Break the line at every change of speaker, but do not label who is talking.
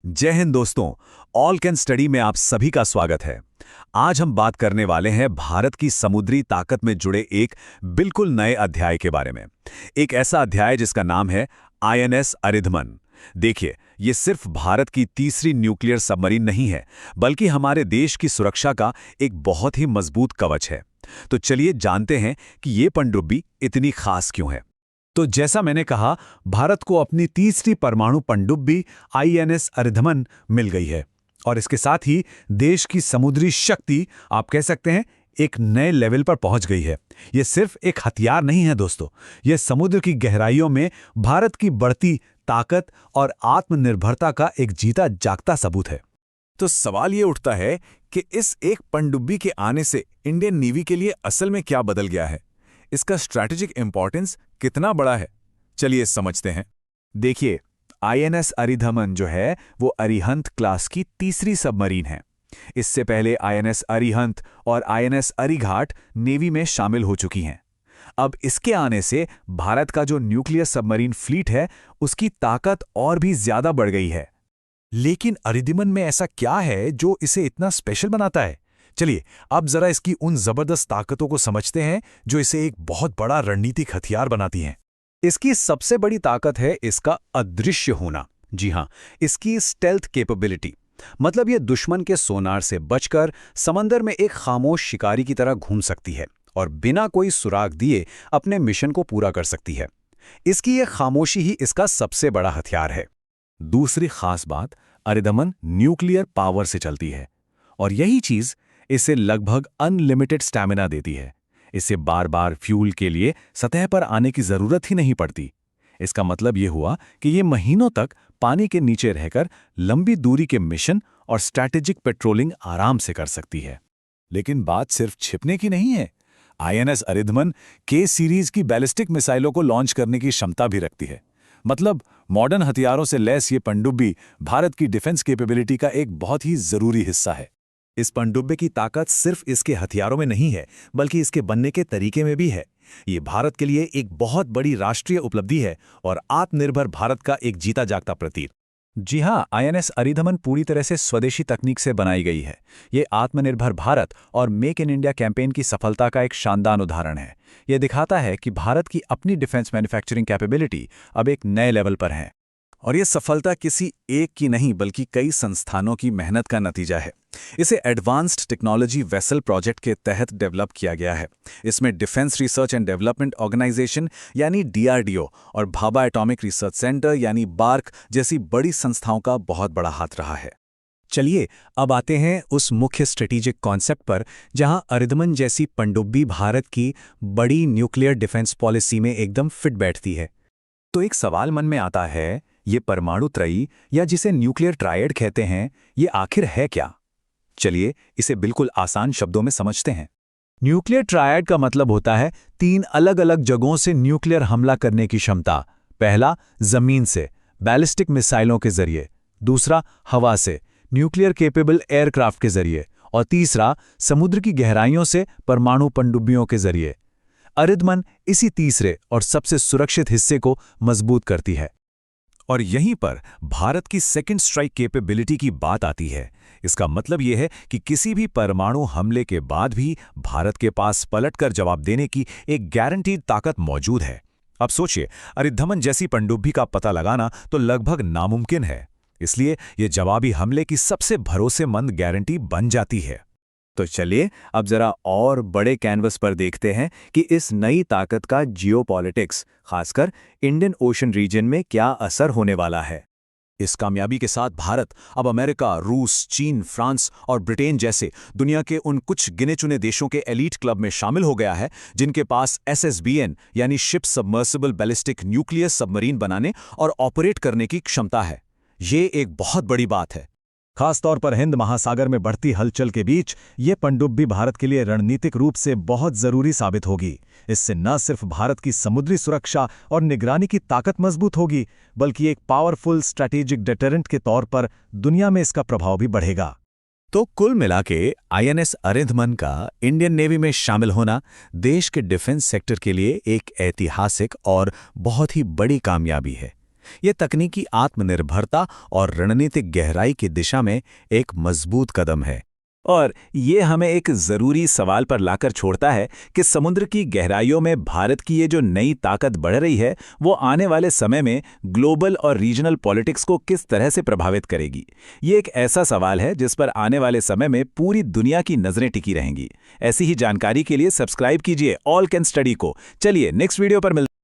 जय हिंद दोस्तों। All can study में आप सभी का स्वागत है। आज हम बात करने वाले हैं भारत की समुद्री ताकत में जुड़े एक बिल्कुल नए अध्याय के बारे में। एक ऐसा अध्याय जिसका नाम है आईएनएस अरिधमन। देखिए, ये सिर्फ भारत की तीसरी न्यूक्लियर सबमरीन नहीं है, बल्कि हमारे देश की सुरक्षा का एक बहुत ही मजबूत कवच है। तो चलिए जानते हैं कि ये पनडुब्बी इतनी खास क्यों है। तो जैसा मैंने कहा, भारत को अपनी तीसरी परमाणु पनडुब्बी आईएनएस अरिधमन मिल गई है और इसके साथ ही देश की समुद्री शक्ति, आप कह सकते हैं, एक नए लेवल पर पहुंच गई है। यह सिर्फ एक हथियार नहीं है दोस्तों, यह समुद्र की गहराइयों में भारत की बढ़ती ताकत और आत्मनिर्भरता का एक जीता जागता सबूत है।
तो सवाल ये उठता है कि इस एक पनडुब्बी के आने से इंडियन नेवी के लिए असल में क्या बदल गया है, इसका स्ट्रैटेजिक इंपॉर्टेंस कितना बड़ा है। चलिए समझते हैं। देखिए, आईएनएस अरिधमन जो है वो अरिहंत क्लास की तीसरी सबमरीन है। इससे पहले आईएनएस अरिहंत और आईएनएस अरिघाट नेवी में शामिल हो चुकी हैं। अब इसके आने से भारत का जो न्यूक्लियर सबमरीन फ्लीट है उसकी ताकत और भी ज्यादा बढ़ गई है। लेकिन अरिधमन में ऐसा क्या है जो इसे इतना स्पेशल बनाता है? चलिए अब जरा इसकी उन जबरदस्त ताकतों को समझते हैं जो इसे एक बहुत बड़ा रणनीतिक हथियार बनाती हैं।
इसकी सबसे बड़ी ताकत है इसका अदृश्य होना। जी हां, इसकी स्टेल्थ कैपेबिलिटी, मतलब ये दुश्मन के सोनार से बचकर समंदर में एक खामोश शिकारी की तरह घूम सकती है और बिना कोई सुराग दिए अपने मिशन को पूरा कर सकती है। इसकी ये खामोशी ही इसका सबसे बड़ा हथियार है।
दूसरी खास बात, अरिधमन न्यूक्लियर पावर से चलती है और यही चीज इसे लगभग अनलिमिटेड स्टैमिना देती है। इसे बार बार फ्यूल के लिए सतह पर आने की जरूरत ही नहीं पड़ती। इसका मतलब ये हुआ कि ये महीनों तक पानी के नीचे रहकर लंबी दूरी के मिशन और स्ट्रैटेजिक पेट्रोलिंग आराम से कर सकती है। लेकिन बात सिर्फ छिपने की नहीं है। आईएनएस अरिधमन के सीरीज की बैलिस्टिक मिसाइलों को लॉन्च करने की क्षमता भी रखती है। मतलब मॉडर्न हथियारों से लैस ये पनडुब्बी भारत की डिफेंस कैपेबिलिटी का एक बहुत ही जरूरी हिस्सा है।
इस पनडुब्बी की ताकत सिर्फ इसके हथियारों में नहीं है, बल्कि इसके बनने के तरीके में भी है। ये भारत के लिए एक बहुत बड़ी राष्ट्रीय उपलब्धि है और आत्मनिर्भर भारत का एक जीता जागता प्रतीक। जी हां, आईएनएस अरिधमन पूरी तरह से स्वदेशी तकनीक से बनाई गई है। ये आत्मनिर्भर भारत और मेक इन इंडिया कैंपेन की सफलता का एक शानदार उदाहरण है। ये दिखाता है कि भारत की अपनी डिफेंस मैन्युफैक्चरिंग कैपेबिलिटी अब एक नए लेवल पर है। और ये सफलता किसी एक की नहीं, बल्कि कई संस्थानों की मेहनत का नतीजा है। इसे एडवांस्ड टेक्नोलॉजी वेसल प्रोजेक्ट के तहत डेवलप किया गया है। इसमें defence research and development organisation यानी डीआरडीओ और भाभा एटॉमिक रिसर्च सेंटर यानी बार्क जैसी बड़ी संस्थाओं का बहुत बड़ा हाथ रहा है। चलिए अब आते हैं उस मुख्य स्ट्रेटेजिक कॉन्सेप्ट पर जहां अरिधमन जैसी पनडुब्बी भारत की बड़ी न्यूक्लियर डिफेंस पॉलिसी में एकदम फिट बैठती है। तो एक सवाल मन में आता है, ये परमाणु त्रयी या जिसे न्यूक्लियर ट्रायड कहते हैं, ये आखिर है क्या? चलिए इसे बिल्कुल आसान शब्दों में समझते हैं। न्यूक्लियर ट्रायड का मतलब होता है 3 अलग अलग जगहों से न्यूक्लियर हमला करने की क्षमता। पहला, जमीन से बैलिस्टिक मिसाइलों के जरिए, दूसरा हवा से न्यूक्लियर केपेबल एयरक्राफ्ट के जरिए और तीसरा समुद्र की गहराइयों से परमाणु पनडुब्बियों के जरिए। अरिधमन इसी तीसरे और सबसे सुरक्षित हिस्से को मजबूत करती है। और यहीं पर भारत की सेकंड स्ट्राइक कैपेबिलिटी की बात आती है। इसका मतलब यह है कि किसी भी परमाणु हमले के बाद भी भारत के पास पलटकर जवाब देने की एक गारंटीड ताकत मौजूद है। अब सोचिए, अरिधमन जैसी पनडुब्बी का पता लगाना तो लगभग नामुमकिन है, इसलिए यह जवाबी हमले की सबसे भरोसेमंद गारंटी बन जाती है। तो चलिए अब जरा और बड़े कैनवस पर देखते हैं कि इस नई ताकत का जियोपॉलिटिक्स, खासकर इंडियन ओशन रीजन में क्या असर होने वाला है। इस कामयाबी के साथ भारत अब अमेरिका, रूस, चीन, फ्रांस और ब्रिटेन जैसे दुनिया के उन कुछ गिने चुने देशों के एलीट क्लब में शामिल हो गया है जिनके पास एसएसबीएन यानी ship submersible ballistic nuclear submarine बनाने और ऑपरेट करने की क्षमता है। ये एक बहुत बड़ी बात है। खासतौर पर हिंद महासागर में बढ़ती हलचल के बीच ये पनडुब्बी भारत के लिए रणनीतिक रूप से बहुत जरूरी साबित होगी। इससे न सिर्फ भारत की समुद्री सुरक्षा और निगरानी की ताकत मजबूत होगी, बल्कि एक पावरफुल स्ट्रैटेजिक डेटरेंट के तौर पर दुनिया में इसका प्रभाव भी बढ़ेगा। तो कुल मिला के आईएनएस अरिधमन का इंडियन नेवी में शामिल होना देश के डिफेंस सेक्टर के लिए एक ऐतिहासिक और बहुत ही बड़ी कामयाबी है। ये तकनीकी आत्मनिर्भरता और रणनीतिक गहराई की दिशा में एक मजबूत कदम है। और ये हमें एक जरूरी सवाल पर लाकर छोड़ता है कि समुद्र की गहराइयों में भारत की ये जो नई ताकत बढ़ रही है, वो आने वाले समय में ग्लोबल और रीजनल पॉलिटिक्स को किस तरह से प्रभावित करेगी। ये एक ऐसा सवाल है जिस पर आने वाले समय में पूरी दुनिया की नजरें टिकी रहेंगी। ऐसी ही जानकारी के लिए सब्सक्राइब कीजिए ऑल कैन स्टडी को। चलिए नेक्स्ट वीडियो पर मिलते हैं।